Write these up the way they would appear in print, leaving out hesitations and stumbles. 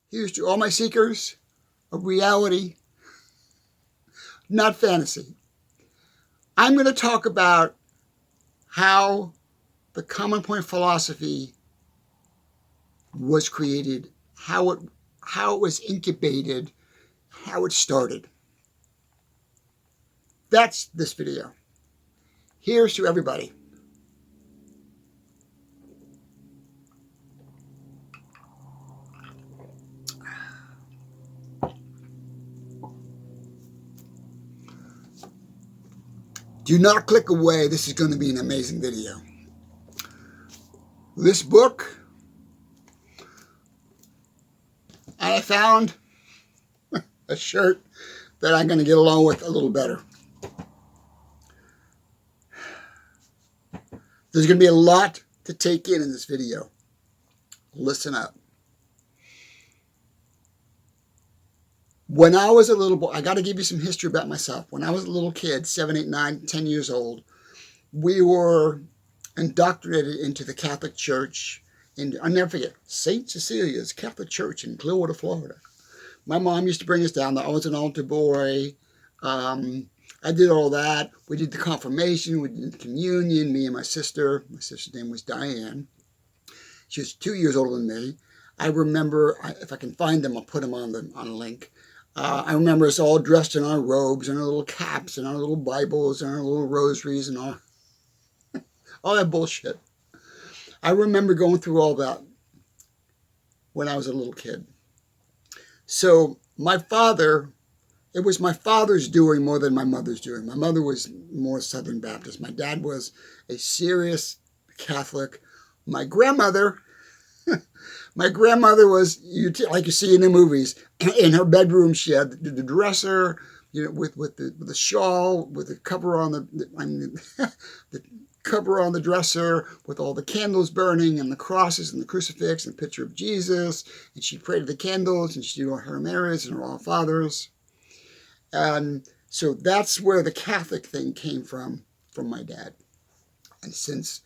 Here's to all my seekers of reality, not fantasy. I'm going to talk about how the common point philosophy was created, how it was incubated, how it started. That's this video. Here's to everybody. Do not click away. This is going to be an amazing video. This book, I found a shirt that I'm going to get along with a little better. There's going to be a lot to take in this video. Listen up. When I was a little boy, I got to give you some history about myself. When I was a little kid, 7, 8, 9, 10 years old, we were indoctrinated into the Catholic Church. I'll never forget, St. Cecilia's Catholic Church in Clearwater, Florida. My mom used to bring us down there. I was an altar boy. I did all that. We did the confirmation. We did the communion, me and my sister. My sister's name was Diane. She was 2 years older than me. I remember, if I can find them, I'll put them on a link. I remember us all dressed in our robes and our little caps and our little Bibles and our little rosaries and all that bullshit. I remember going through all that when I was a little kid. So my father, it was my father's doing more than my mother's doing. My mother was more Southern Baptist. My dad was a serious Catholic. My grandmother was, like you see in the movies, in her bedroom she had the dresser, with the shawl, with the cover on the cover on the dresser, with all the candles burning and the crosses and the crucifix and the picture of Jesus, and she prayed to the candles and she did all her Marys and her All Fathers. And so that's where the Catholic thing came from my dad. And since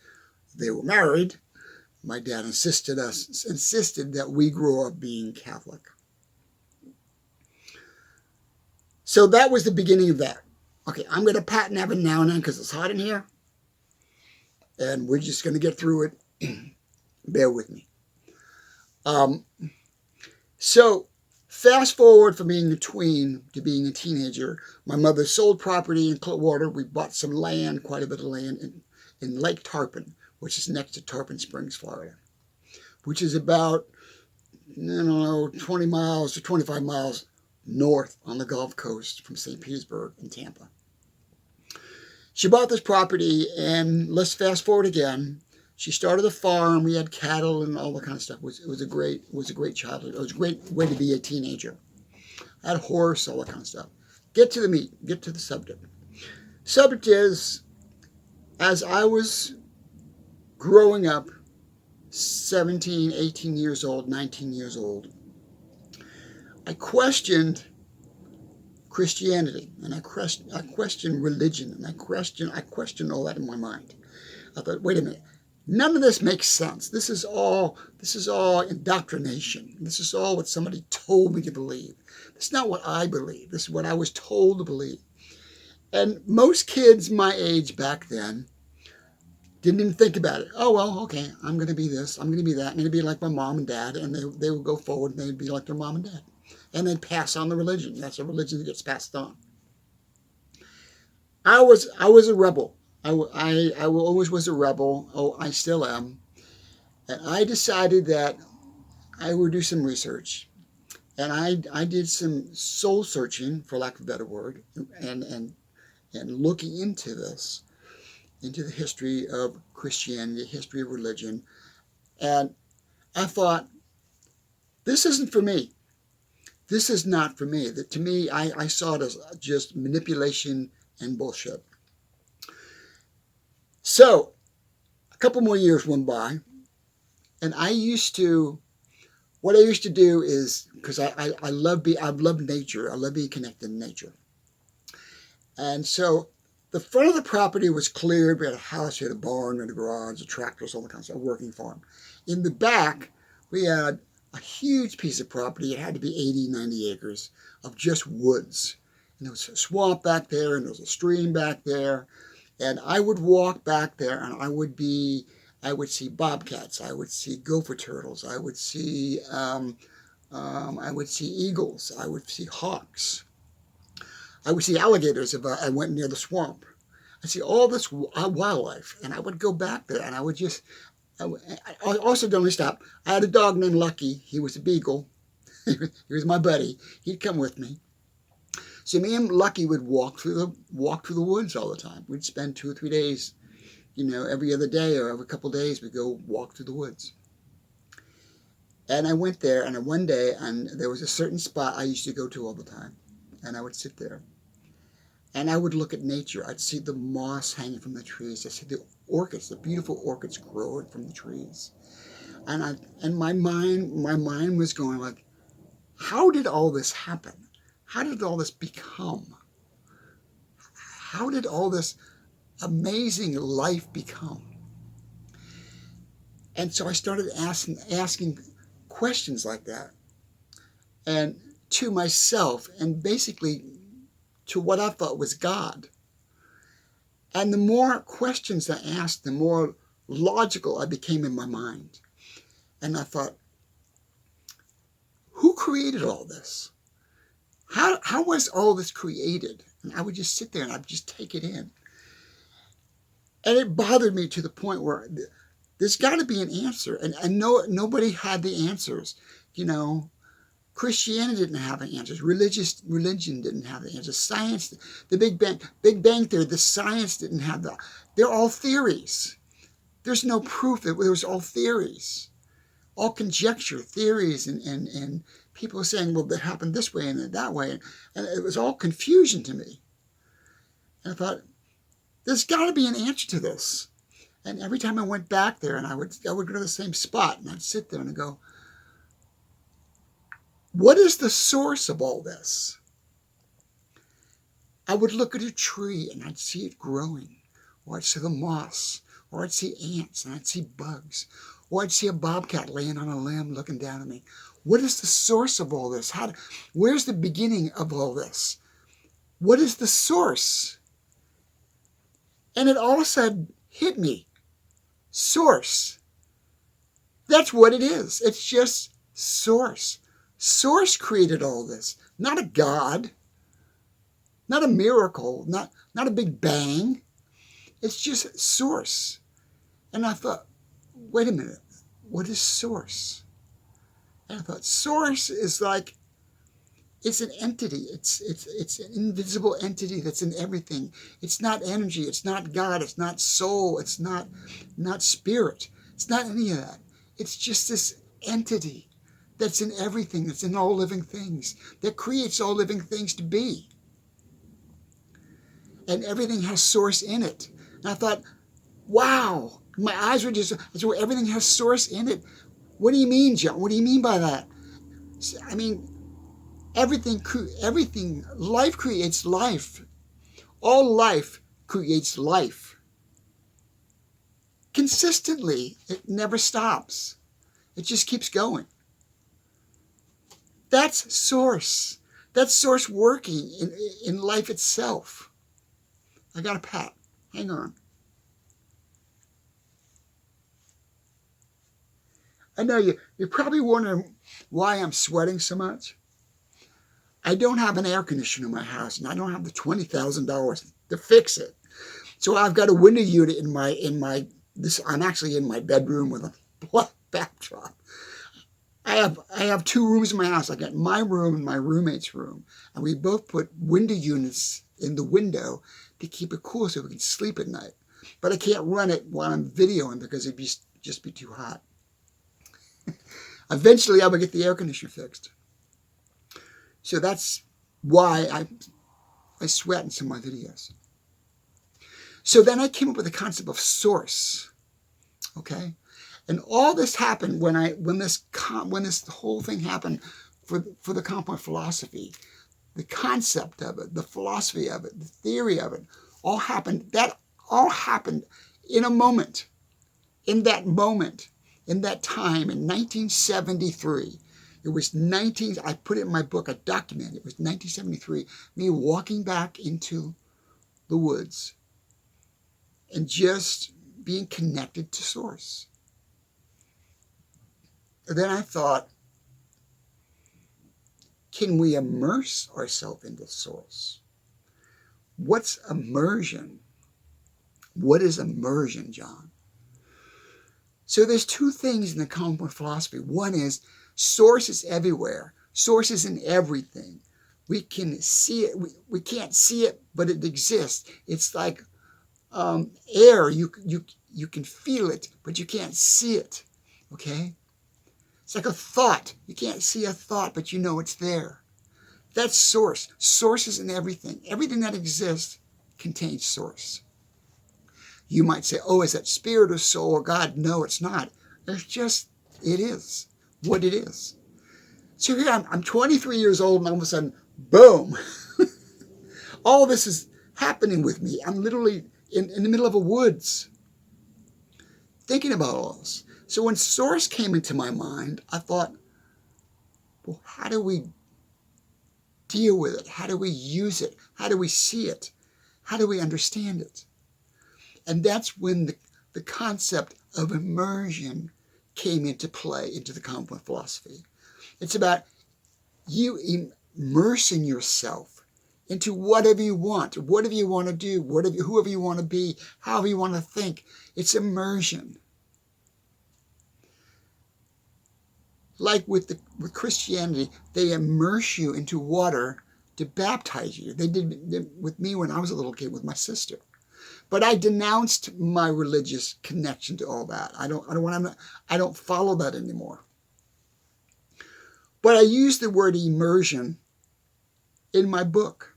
they were married, my dad insisted that we grow up being Catholic. So that was the beginning of that. Okay, I'm going to patent every now and then because it's hot in here. And we're just going to get through it. Bear with me. So fast forward from being a tween to being a teenager. My mother sold property in Clearwater. We bought some land, quite a bit of land, in Lake Tarpon, which is next to Tarpon Springs, Florida, which is about, 20 miles to 25 miles north on the Gulf Coast from St. Petersburg and Tampa. She bought this property, and let's fast forward again. She started a farm. We had cattle and all that kind of stuff. It was a great childhood. It was a great way to be a teenager. I had a horse, all that kind of stuff. Get to the meat. Get to the subject. Subject is, as I was growing up, 17, 18 years old, 19 years old, I questioned Christianity, and I questioned religion, and I questioned all that in my mind. I thought, wait a minute, none of this makes sense. This is all indoctrination. This is all what somebody told me to believe. This is not what I believe. This is what I was told to believe. And most kids my age back then didn't even think about it. Oh, well, okay, I'm going to be this, I'm going to be that, I'm going to be like my mom and dad, and they would go forward and they'd be like their mom and dad. And then pass on the religion. That's a religion that gets passed on. I was a rebel. I always was a rebel. Oh, I still am. And I decided that I would do some research. And I did some soul searching, for lack of a better word, and looking into this, into the history of Christianity, history of religion. And I thought, this isn't for me. This is not for me. To me, I saw it as just manipulation and bullshit. So, a couple more years went by, and what I used to do is, because I love nature, I love being connected to nature. And so, the front of the property was cleared. We had a house, we had a barn, we had a garage, a tractor, all that kind of stuff, a working farm. In the back, we had a huge piece of property. It had to be 80, 90 acres of just woods. And there was a swamp back there, and there was a stream back there. And I would walk back there, and I would see bobcats, I would see gopher turtles, I would see eagles, I would see hawks, I would see alligators if I went near the swamp. I see all this wildlife, and I would go back there, and I also don't stop. I had a dog named Lucky. He was a beagle. He was my buddy. He'd come with me. So me and Lucky would walk through the woods all the time. We'd spend 2 or 3 days, every other day or every couple of days, we'd go walk through the woods. And I went there, and one day, and there was a certain spot I used to go to all the time, and I would sit there. And I would look at nature. I'd see the moss hanging from the trees. I'd see the orchids, the beautiful orchids growing from the trees. And my mind was going like, how did all this happen? How did all this become? How did all this amazing life become? And so I started asking questions like that, and to myself, and basically to what I thought was God. And the more questions I asked, the more logical I became in my mind. And I thought, who created all this? How was all this created? And I would just sit there and I'd just take it in. And it bothered me to the point where there's got to be an answer. And nobody had the answers. Christianity didn't have the answers. Religion didn't have the answers. Science, the Big Bang Theory, the science didn't have that. They're all theories. There's no proof. It was all theories, all conjecture, theories, and people saying, well, that happened this way and that way. And it was all confusion to me. And I thought, there's got to be an answer to this. And every time I went back there, and I would go to the same spot, and I'd sit there and I'd go, what is the source of all this? I would look at a tree and I'd see it growing, or I'd see the moss, or I'd see ants, and I'd see bugs, or I'd see a bobcat laying on a limb looking down at me. What is the source of all this? Where's the beginning of all this? What is the source? And it all of a sudden hit me. Source. That's what it is. It's just source. Source created all this, not a God, not a miracle, not a big bang. It's just source. And I thought, wait a minute, what is source? And I thought, source is like, it's an entity. It's an invisible entity that's in everything. It's not energy. It's not God. It's not soul. It's not spirit. It's not any of that. It's just this entity that's in everything, that's in all living things, that creates all living things to be. And everything has source in it. And I thought, wow, my eyes were just, so everything has source in it. What do you mean, John? What do you mean by that? I mean, everything, life creates life. All life creates life. Consistently, it never stops. It just keeps going. That's source. That's source working in life itself. I got a pat. Hang on. I know you're probably wondering why I'm sweating so much. I don't have an air conditioner in my house, and I don't have the $20,000 to fix it. So I've got a window unit I'm actually in my bedroom with a black backdrop. I have 2 rooms in my house. I got my room and my roommate's room. And we both put window units in the window to keep it cool so we can sleep at night. But I can't run it while I'm videoing because it'd just be too hot. Eventually I will get the air conditioner fixed. So that's why I sweat in some of my videos. So then I came up with the concept of source. Okay? And all this happened when this whole thing happened for the compound philosophy, the concept of it, the philosophy of it, the theory of it, all happened. That all happened in a moment. In that moment, in that time in 1973. It was I put it in my book, I documented it was 1973, me walking back into the woods and just being connected to Source. And then I thought, can we immerse ourselves into Source? What's immersion? What is immersion, John? So there's two things in the conjoined philosophy. One is Source is everywhere. Source is in everything. We can see it. We can't see it, but it exists. It's like air. You can feel it, but you can't see it. Okay? It's like a thought. You can't see a thought, but you know it's there. That's Source. Source is in everything. Everything that exists contains Source. You might say, oh, is that spirit or soul or God? No, it's not. It's just, it is what it is. So here I'm 23 years old, and all of a sudden, boom. All this is happening with me. I'm literally in the middle of a woods thinking about all this. So when Source came into my mind, I thought, well, how do we deal with it? How do we use it? How do we see it? How do we understand it? And that's when the concept of immersion came into play into the conjoined philosophy. It's about you immersing yourself into whatever you want to do, whoever you want to be, however you want to think. It's immersion. Like with Christianity, they immerse you into water to baptize you. They did with me when I was a little kid with my sister. But I denounced my religious connection to all that. I don't follow that anymore. But I use the word immersion in my book.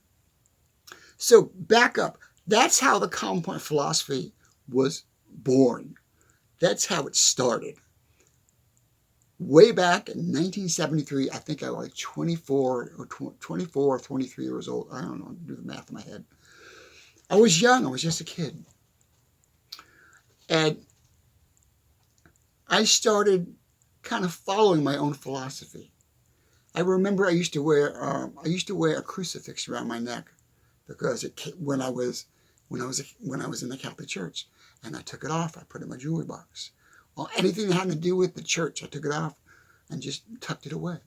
So back up. That's how the conjoined philosophy was born. That's how it started. Way back in 1973, I think I was like 24 or 23 years old. I don't know, do the math in my head. I was young. I was just a kid. And I started kind of following my own philosophy. I remember I used to wear a crucifix around my neck because when I was in the Catholic Church, and I took it off. I put it in my jewelry box. Well, anything that had to do with the church, I took it off and just tucked it away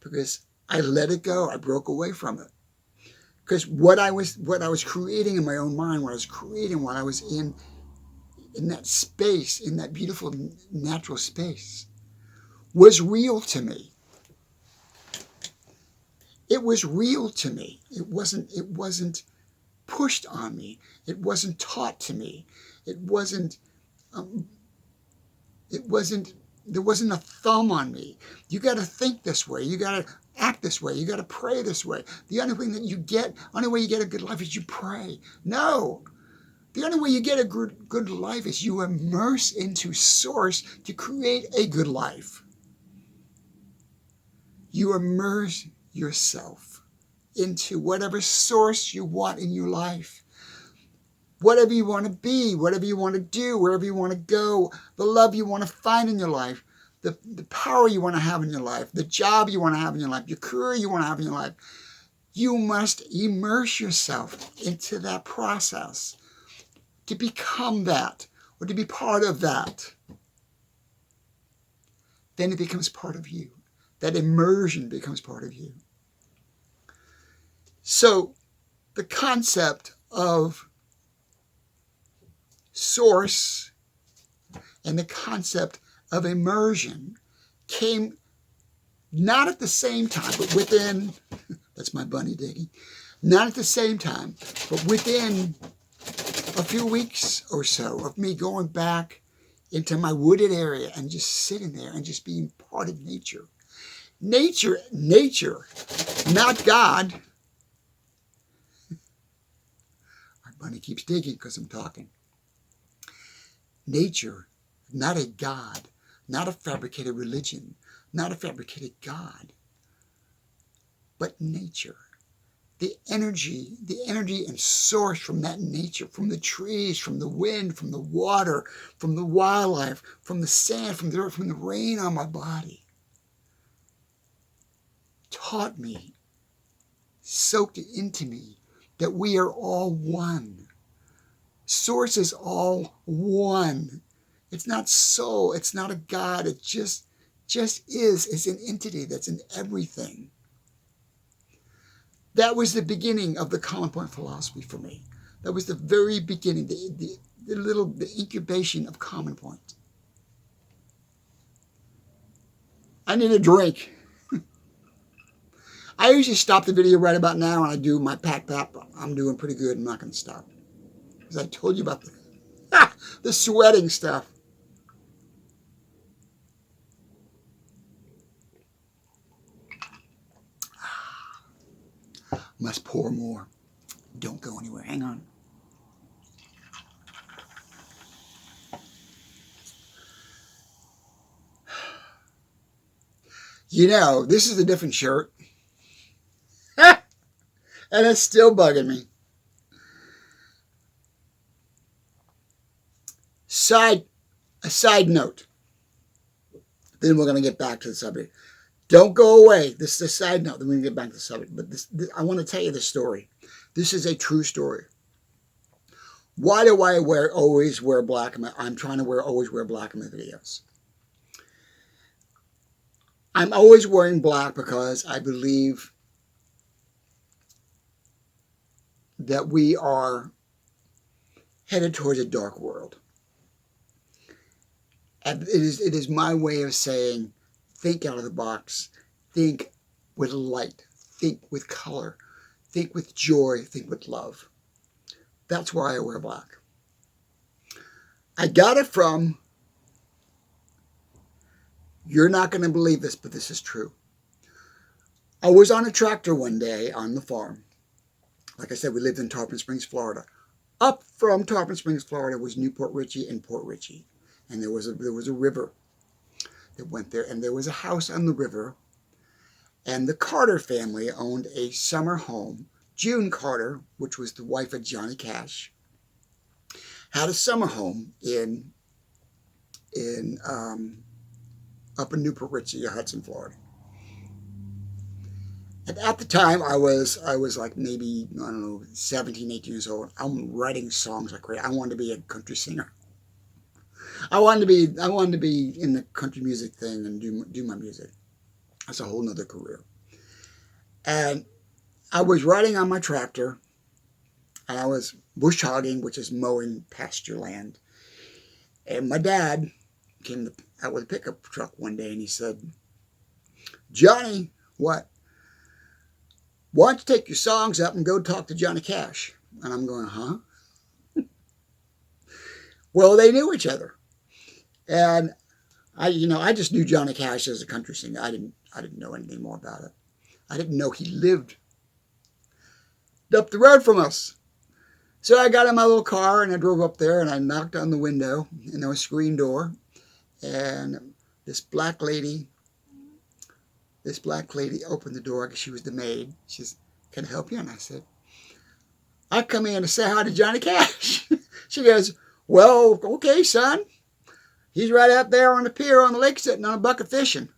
because I let it go. I broke away from it. Because what I was creating in my own mind, what I was creating while I was in that space, in that beautiful natural space, was real to me. It was real to me. It wasn't pushed on me. It wasn't taught to me. There wasn't a thumb on me. You got to think this way. You got to act this way. You got to pray this way. The only way you get a good life is you pray. No. The only way you get a good life is you immerse into Source to create a good life. You immerse yourself into whatever Source you want in your life. Whatever you want to be, whatever you want to do, wherever you want to go, the love you want to find in your life, the power you want to have in your life, the job you want to have in your life, your career you want to have in your life. You must immerse yourself into that process to become that or to be part of that. Then it becomes part of you. That immersion becomes part of you. So the concept of Source and the concept of immersion came not at the same time, but within, that's my bunny digging, not at the same time, but within a few weeks or so of me going back into my wooded area and just sitting there and just being part of nature. Nature, not God. Our bunny keeps digging because I'm talking. Nature, not a God, not a fabricated religion, not a fabricated God, but nature. the energy and source from that nature, from the trees, from the wind, from the water, from the wildlife, from the sand, from the earth, from the rain on my body, taught me, soaked it into me, that we are all one. Source is all one. It's not soul. It's not a God. It just is. It's an entity that's in everything. That was the beginning of the common point philosophy for me. That was the very beginning, the incubation of common point. I need a drink. I usually stop the video right about now and I do my pack pap. I'm doing pretty good. I'm not going to stop. Because I told you about the sweating stuff. Must pour more. Don't go anywhere. Hang on. You know, this is a different shirt. And it's still bugging me. A side note. Then we're going to get back to the subject. Don't go away. This is a side note. Then we're going to get back to the subject. But I want to tell you the story. This is a true story. Why do I always wear black? I'm trying to always wear black in my videos. I'm always wearing black because I believe that we are headed towards a dark world. And it is my way of saying, think out of the box, think with light, think with color, think with joy, think with love. That's why I wear black. I got it from, you're not going to believe this, but this is true. I was on a tractor one day on the farm. Like I said, we lived in Tarpon Springs, Florida. Up from Tarpon Springs, Florida was Newport Richey and Port Richey. And there was a river that went there, and there was a house on the river, and the Carter family owned a summer home. June Carter, which was the wife of Johnny Cash, had a summer home up in Newport Richey, Hudson, Florida. And at the time, I was like maybe, I don't know, 17, 18 years old. I'm writing songs like crazy. I wanted to be a country singer. I wanted to be in the country music thing and do my music. That's a whole nother career. And I was riding on my tractor, and I was bush hogging, which is mowing pasture land. And my dad came out with a pickup truck one day, and he said, "Johnny, what? Why don't you take your songs up and go talk to Johnny Cash?" And I'm going, huh? Well, they knew each other. And I just knew Johnny Cash as a country singer. I didn't know anything more about it. I didn't know he lived up the road from us. So I got in my little car and I drove up there and I knocked on the window, and there was a screen door, and this black lady opened the door because she was the maid. She says, "Can I help you?" And I said, "I come in to say hi to Johnny Cash." She goes, "Well, okay, son. He's right out there on the pier on the lake sitting on a bucket fishing."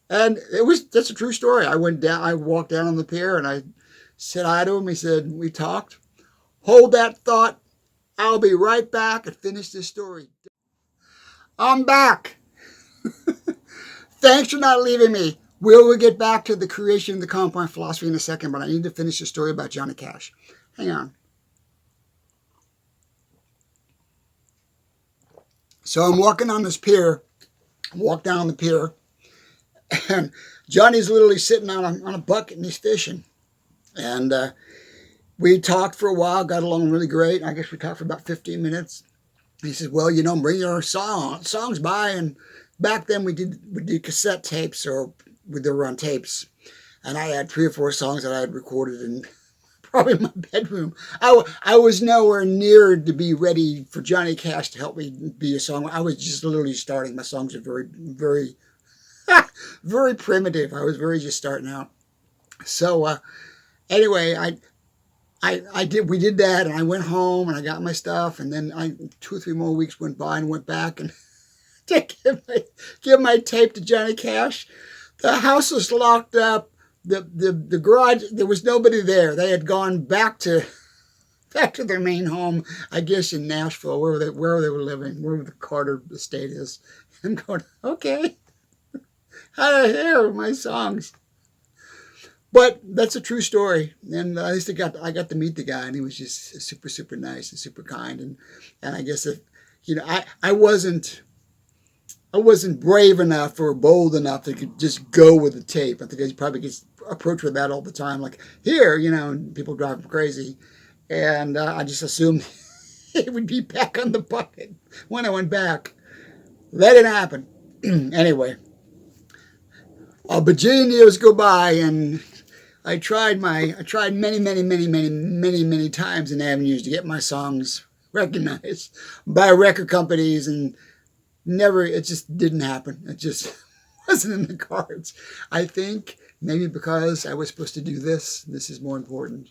And that's a true story. I walked down on the pier and I said hi to him. He said, we talked. Hold that thought. I'll be right back and finish this story. I'm back. Thanks for not leaving me. We'll get back to the creation of the compound philosophy in a second, but I need to finish the story about Johnny Cash. Hang on. So I'm walking on this pier. Walk down the pier. And Johnny's literally sitting on a bucket and he's fishing. And we talked for a while, got along really great. I guess we talked for about 15 minutes. He said, "Well, bring your songs by." And back then we did cassette tapes, or they were on tapes. And I had 3 or 4 songs that I had recorded in probably my bedroom. I was nowhere near to be ready for Johnny Cash to help me be a songwriter. I was just literally starting. My songs are very, very, very primitive. I was very just starting out. So anyway, we did that, and I went home and I got my stuff, and then 2 or 3 more weeks went by and went back and to give my tape to Johnny Cash. The house was locked up. The garage, there was nobody there. They had gone back to their main home, I guess in Nashville, wherever they were living, wherever the Carter estate is. I'm going, okay, how did I hear my songs? But that's a true story, and at least I got to meet the guy, and he was just super, super nice and super kind, and I guess if I wasn't brave enough or bold enough to just go with the tape. I think he probably gets approached with that all the time, like here, and people drive him crazy, and I just assumed it would be back on the bucket when I went back. That didn't happen. Anyway, a bajillion years go by, and I tried many, many, many, many, many, many times in avenues to get my songs recognized by record companies, and it just didn't happen. It just wasn't in the cards. I think maybe because I was supposed to do this is more important.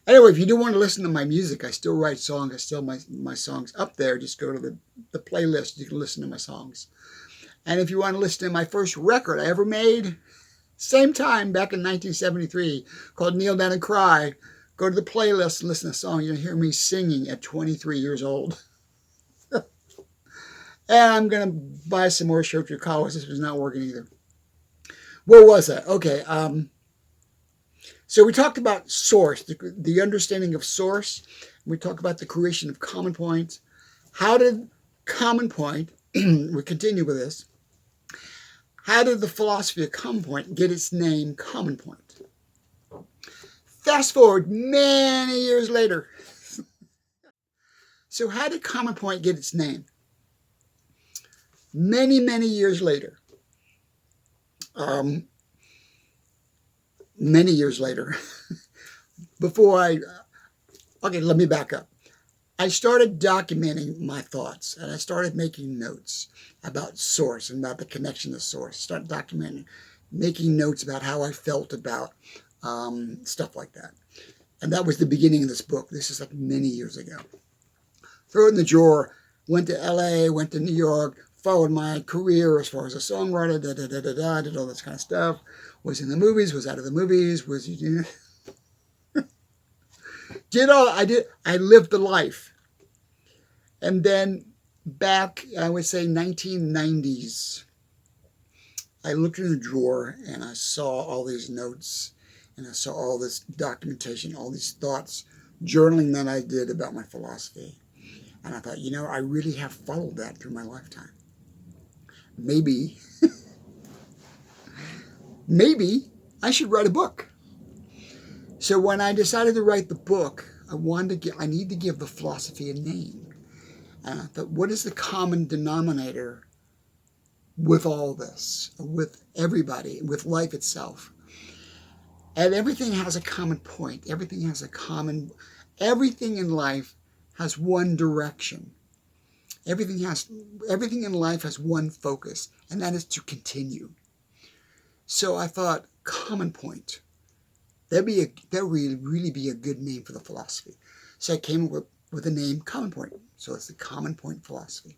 Anyway, if you do want to listen to my music, I still write songs. I still my songs up there. Just go to the playlist. You can listen to my songs. And if you want to listen to my first record I ever made, same time, back in 1973, called Kneel Down and Cry, go to the playlist and listen to the song. You'll hear me singing at 23 years old. And I'm going to buy some more shirts or collars. This was not working either. Where was I? Okay. So we talked about source, the understanding of source. We talked about the creation of common points. How did common point, we continue with this, how did the philosophy of common point get its name common point? Fast forward many years later. So how did common point get its name? Many, many years later. Many years later. Okay, let me back up. I started documenting my thoughts, and I started making notes about source and about the connection to source. Started documenting, making notes about how I felt about stuff like that. And that was the beginning of this book. This is like many years ago. Threw it in the drawer, went to LA, went to New York, followed my career as far as a songwriter, did all this kind of stuff. Was in the movies, was out of the movies, I lived the life. And then back, I would say 1990s, I looked in the drawer and I saw all these notes and I saw all this documentation, all these thoughts, journaling that I did about my philosophy. And I thought, I really have followed that through my lifetime. Maybe I should write a book. So when I decided to write the book, I need to give the philosophy a name. And I thought, what is the common denominator with all this, with everybody, with life itself? And everything has a common point. Everything in life has one direction. Everything in life has one focus, and that is to continue. So I thought, common point. That would really be a good name for the philosophy. So I came up with the name Common Point. So it's the Common Point philosophy.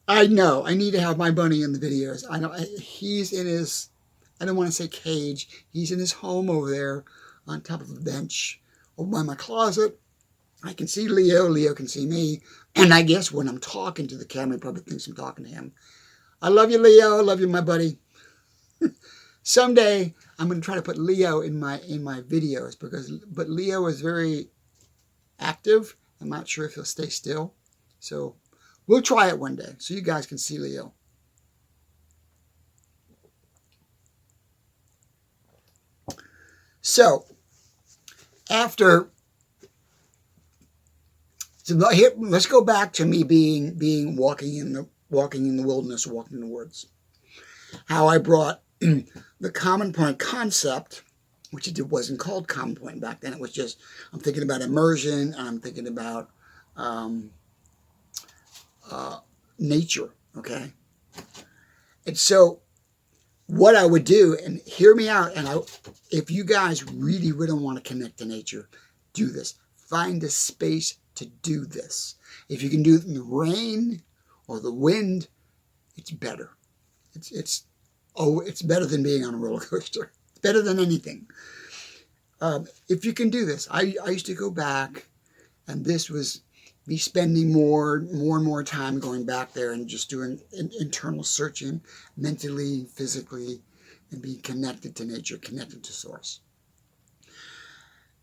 I know, I need to have my bunny in the videos. I know, he's in his, I don't want to say cage, he's in his home over there on top of a bench over by my closet. I can see Leo, Leo can see me, and I guess when I'm talking to the camera, he probably thinks I'm talking to him. I love you, Leo. I love you, my buddy. Someday, I'm going to try to put Leo in my videos, but Leo is very active. I'm not sure if he'll stay still. So we'll try it one day so you guys can see Leo. So let's go back to me being walking in the wilderness, walking in the woods. How I brought the common point concept, which it wasn't called common point back then. It was just, I'm thinking about immersion, and I'm thinking about nature, okay? And so what I would do, and hear me out, and if you guys really, really want to connect to nature, do this. Find a space to do this. If you can do it in the rain or the wind, it's better. It's better than being on a roller coaster. It's better than anything. If you can do this, I used to go back, and this was me spending more and more time going back there and just doing internal searching, mentally, physically, and being connected to nature, connected to source.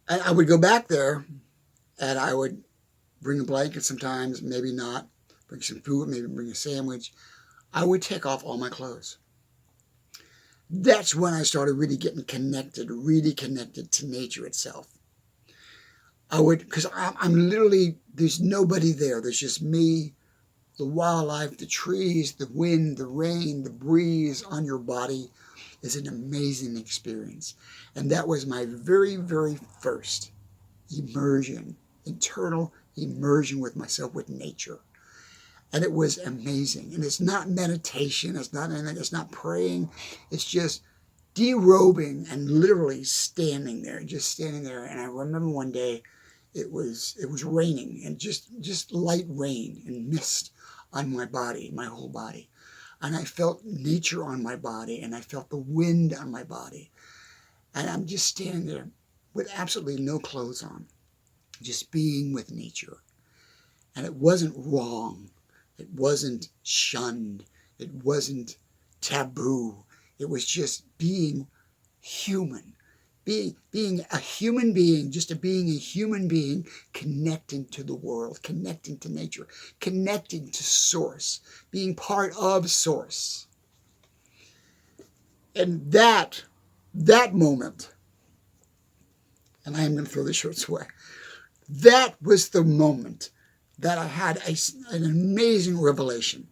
And I would go back there, and I would bring a blanket sometimes, maybe not, bring some food, maybe bring a sandwich. I would take off all my clothes. That's when I started really getting connected, really connected to nature itself. I would, because I'm literally, there's nobody there. There's just me, the wildlife, the trees, the wind, the rain, the breeze on your body is an amazing experience. And that was my very, very first immersion, internal immersion with myself, with nature. And it was amazing. And it's not meditation. It's not anything. It's not praying. It's just derobing and literally standing there, just standing there. And I remember one day it was raining, and just light rain and mist on my body, my whole body. And I felt nature on my body, and I felt the wind on my body. And I'm just standing there with absolutely no clothes on, just being with nature. And it wasn't wrong. It wasn't shunned. It wasn't taboo. It was just being human. Being a human being, just being a human being, connecting to the world, connecting to nature, connecting to source, being part of source. And that moment, and I am going to throw the shirts away, that was the moment that I had an amazing revelation.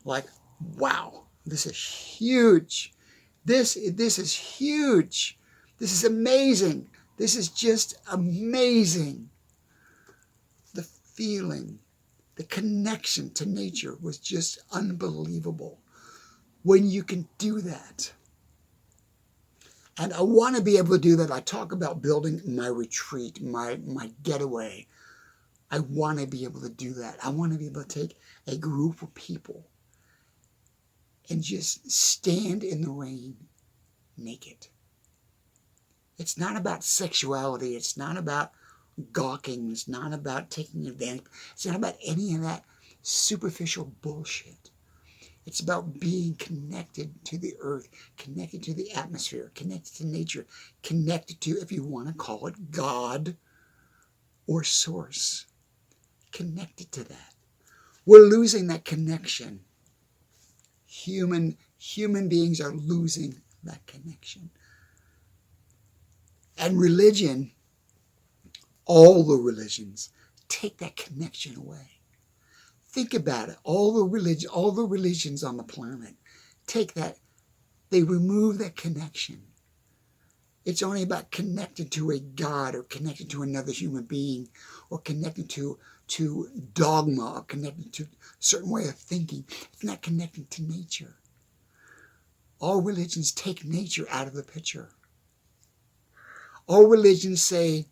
Like, wow, this is huge. This is huge. This is amazing. This is just amazing. The feeling, the connection to nature was just unbelievable when you can do that. And I want to be able to do that. I talk about building my retreat, my getaway. I want to be able to do that. I want to be able to take a group of people and just stand in the rain naked. It's not about sexuality. It's not about gawking. It's not about taking advantage. It's not about any of that superficial bullshit. It's about being connected to the earth, connected to the atmosphere, connected to nature, connected to, if you want to call it, God or source. Connected to that. We're losing that connection. Human beings are losing that connection. And religion, all the religions, take that connection away. Think about it. All the religions on the planet take that, they remove that connection. It's only about connecting to a God, or connecting to another human being, or connecting to dogma, or connecting to a certain way of thinking. It's not connecting to nature. All religions take nature out of the picture. All religions say,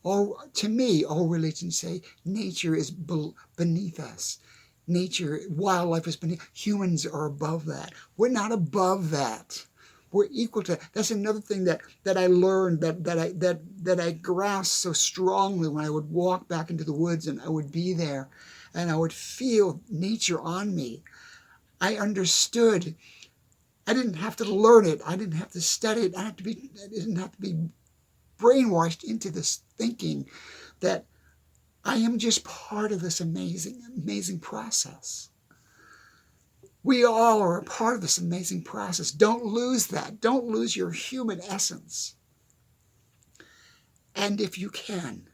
to me, all religions say nature is beneath us. Nature, wildlife is beneath. Humans are above that. We're not above that. We're equal to that. That's another thing that I learned, that I grasped so strongly when I would walk back into the woods, and I would be there and I would feel nature on me. I understood. I didn't have to learn it. I didn't have to study it. I didn't have to be brainwashed into this thinking that I am just part of this amazing process. We all are a part of this amazing process. Don't lose that. Don't lose your human essence. And if you can,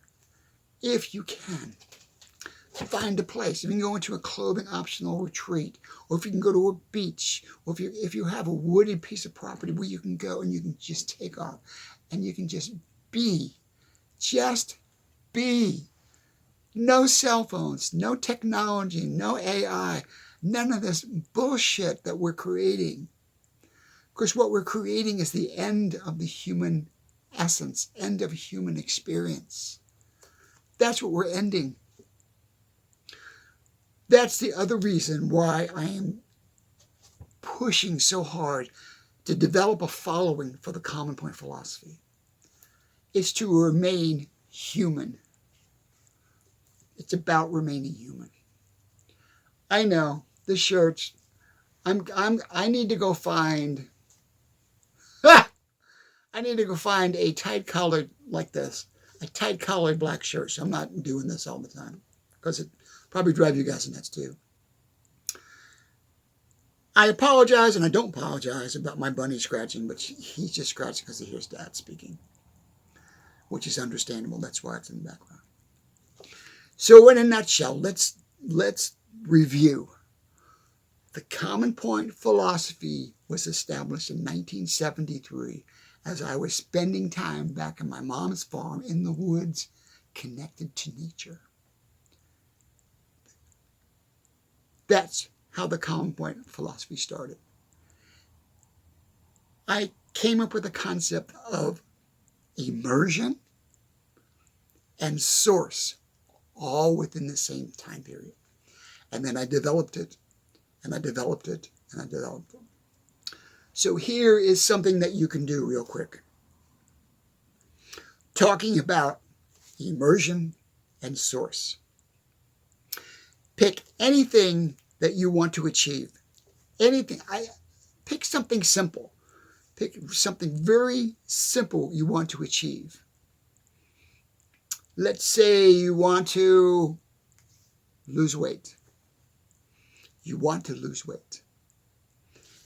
find a place. If you can go into a clothing optional retreat, or if you can go to a beach, or if you have a wooded piece of property where you can go and you can just take off and you can just be. No cell phones, no technology, no AI, None of this bullshit that we're creating. Because what we're creating is the end of the human essence, end of human experience. That's what we're ending. That's the other reason why I am pushing so hard to develop a following for the Common Point philosophy. It's to remain human. It's about remaining human. I know the shirts. I need to go find. I need to go find a tight collared like this, a tight collared black shirt. So I'm not doing this all the time because it probably drive you guys nuts too. I apologize, and I don't apologize about my bunny scratching, but he's just scratching because he hears Dad speaking, which is understandable. That's why it's in the background. So in a nutshell, let's review. The Common Point philosophy was established in 1973 as I was spending time back in my mom's farm in the woods, connected to nature. That's how the Common Point philosophy started. I came up with the concept of immersion and source, all within the same time period. And then I developed it, and I developed it, and I developed it. So here is something that you can do real quick. Talking about immersion and source. Pick anything that you want to achieve. Anything. Pick something simple. Pick something very simple you want to achieve. Let's say you want to lose weight. You want to lose weight.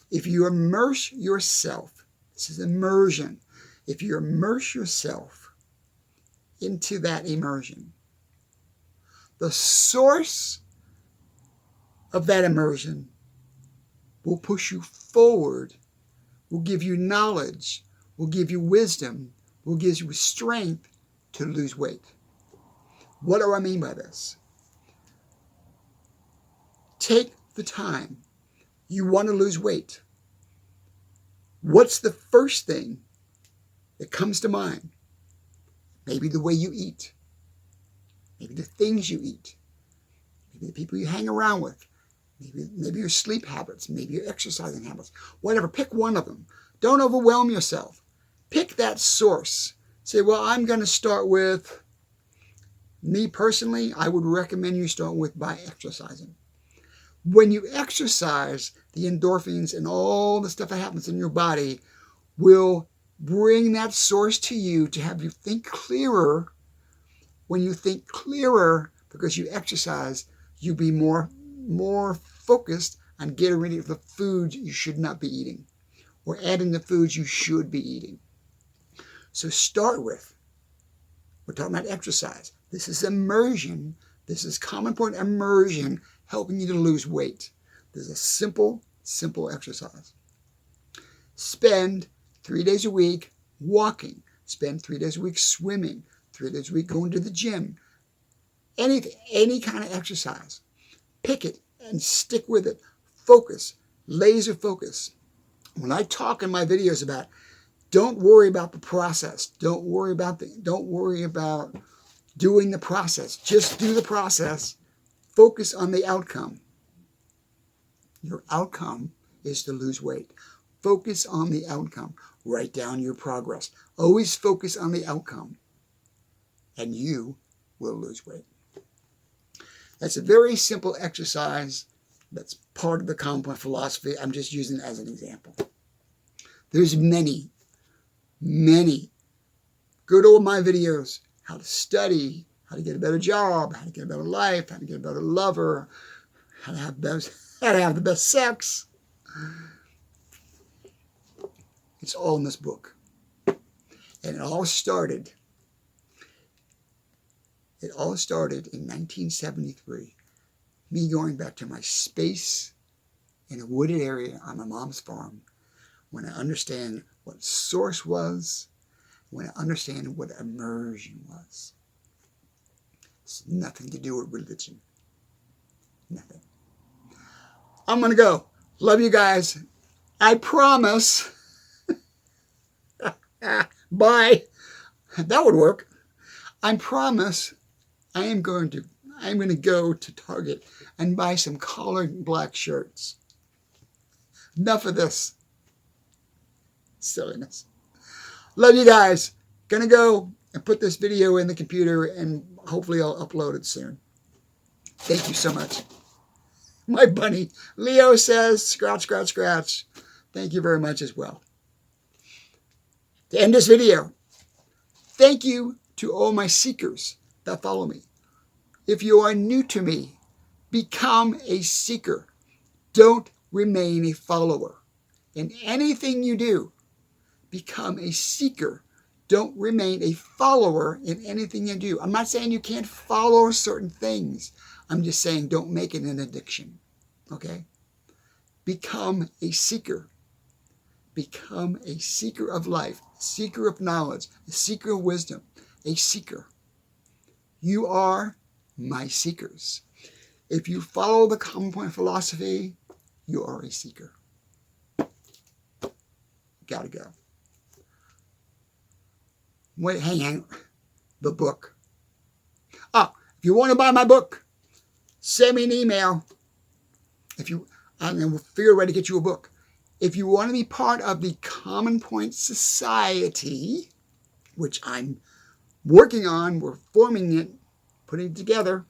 If you immerse yourself, this is immersion. If you immerse yourself into that immersion, the source of that immersion will push you forward, will give you knowledge, will give you wisdom, will give you strength to lose weight. What do I mean by this? Take the time. You want to lose weight. What's the first thing that comes to mind? Maybe the way you eat. Maybe the things you eat. Maybe the people you hang around with. Maybe your sleep habits. Maybe your exercising habits. Whatever. Pick one of them. Don't overwhelm yourself. Pick that source. Say, well, I'm going to start with, me personally, I would recommend you start with by exercising. When you exercise, the endorphins and all the stuff that happens in your body will bring that source to you to have you think clearer. When you think clearer, because you exercise, you'll be more focused on getting rid of the foods you should not be eating or adding the foods you should be eating. So start with, we're talking about exercise. This is immersion. This is Common Point immersion, helping you to lose weight. This is a simple exercise. Spend 3 days a week walking. Spend 3 days a week swimming. 3 days a week going to the gym. Any kind of exercise. Pick it and stick with it. Focus. Laser focus. When I talk in my videos about, don't worry about the process. Don't worry about doing the process. Just do the process. Focus on the outcome. Your outcome is to lose weight. Focus on the outcome. Write down your progress. Always focus on the outcome, and you will lose weight. That's a very simple exercise. That's part of the Common Point philosophy. I'm just using it as an example. There's many. Go to all my videos. How to study, how to get a better job, how to get a better life, how to get a better lover, how to have the best sex. It's all in this book. And it all started in 1973. Me going back to my space in a wooded area on my mom's farm when I understand what source was, when I understand what immersion was. It's nothing to do with religion. Nothing. I'm going to go. Love you guys. I promise. Bye. That would work. I promise I'm going to go to Target and buy some collared black shirts. Enough of this silliness. Love you guys. Gonna go and put this video in the computer and hopefully I'll upload it soon. Thank you so much. My bunny Leo says, scratch, scratch, scratch. Thank you very much as well. To end this video, thank you to all my seekers that follow me. If you are new to me, become a seeker. Don't remain a follower. In anything you do, become a seeker. Don't remain a follower in anything you do. I'm not saying you can't follow certain things. I'm just saying don't make it an addiction. Okay? Become a seeker. Become a seeker of life, a seeker of knowledge, a seeker of wisdom, a seeker. You are my seekers. If you follow the common point philosophy, you are a seeker. Gotta go. Wait, hang on. The book. Oh, if you want to buy my book, send me an email. And we'll figure a way to get you a book. If you want to be part of the Common Point Society, which I'm working on, we're forming it, putting it together.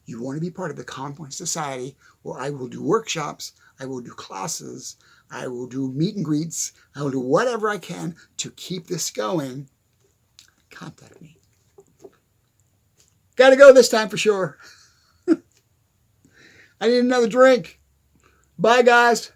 You want to be part of the Common Point Society, where I will do workshops, I will do classes, I will do meet and greets, I will do whatever I can to keep this going. Contact me. Gotta go this time for sure. I need another drink. Bye, guys.